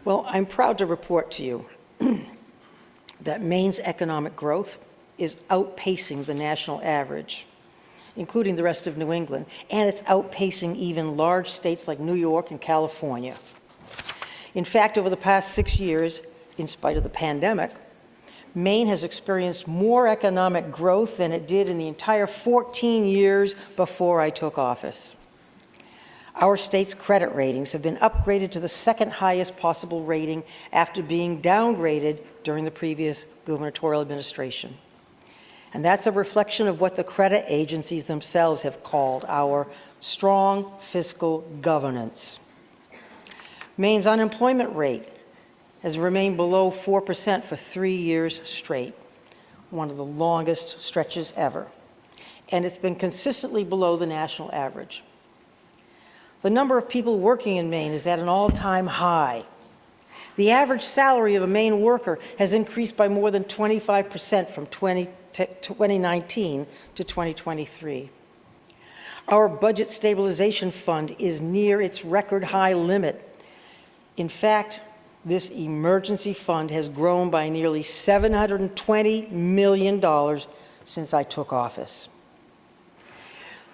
Well, I'm proud to report to you that Maine's economic growth is outpacing the national average, including the rest of New England, and it's outpacing even large states like New York and California. In fact, over the past 6 years, in spite of the pandemic, Maine has experienced more economic growth than it did in the entire 14 years before I took office. Our state's credit ratings have been upgraded to the second highest possible rating after being downgraded during the previous gubernatorial administration. And that's a reflection of what the credit agencies themselves have called our strong fiscal governance. Maine's unemployment rate has remained below 4% for 3 years straight, one of the longest stretches ever. And it's been consistently below the national average. The number of people working in Maine is at an all-time high. The average salary of a Maine worker has increased by more than 25% from 2019 to 2023. Our budget stabilization fund is near its record high limit. In fact, this emergency fund has grown by nearly $720 million since I took office.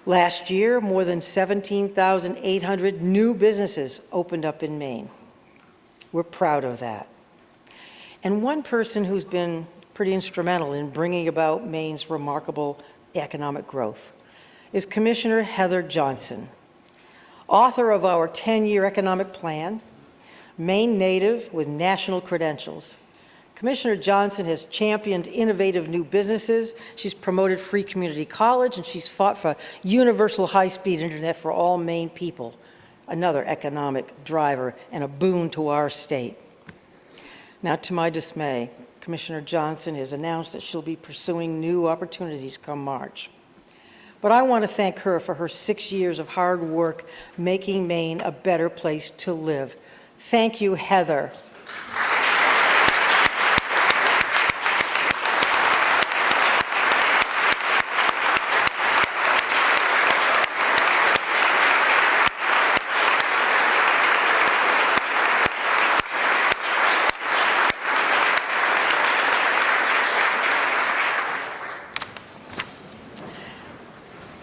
Last year, more than 17,800 new businesses opened up in Maine. We're proud of that. And one person who's been pretty instrumental in bringing about Maine's remarkable economic growth is Commissioner Heather Johnson, author of our 10-year economic plan, Maine native with national credentials. Commissioner Johnson has championed innovative new businesses, she's promoted free community college, and she's fought for universal high-speed internet for all Maine people, another economic driver and a boon to our state. Now, to my dismay, Commissioner Johnson has announced that she'll be pursuing new opportunities come March. But I want to thank her for her 6 years of hard work making Maine a better place to live. Thank you, Heather.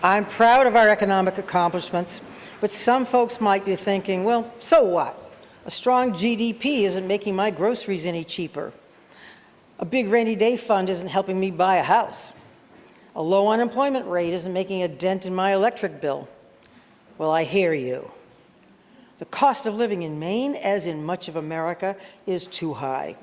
I'm proud of our economic accomplishments, but some folks might be thinking, well, so what? A strong GDP isn't making my groceries any cheaper. A big rainy day fund isn't helping me buy a house. A low unemployment rate isn't making a dent in my electric bill. Well, I hear you. The cost of living in Maine, as in much of America, is too high.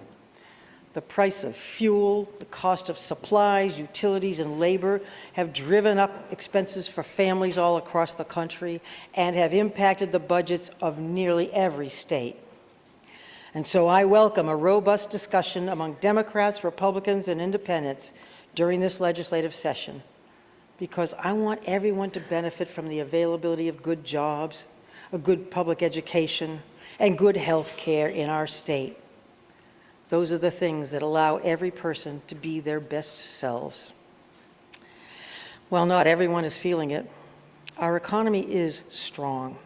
The price of fuel, the cost of supplies, utilities, and labor have driven up expenses for families all across the country and have impacted the budgets of nearly every state. And so I welcome a robust discussion among Democrats, Republicans, and independents during this legislative session, because I want everyone to benefit from the availability of good jobs, a good public education, and good health care in our state. Those are the things that allow every person to be their best selves. Well, not everyone is feeling it. Our economy is strong.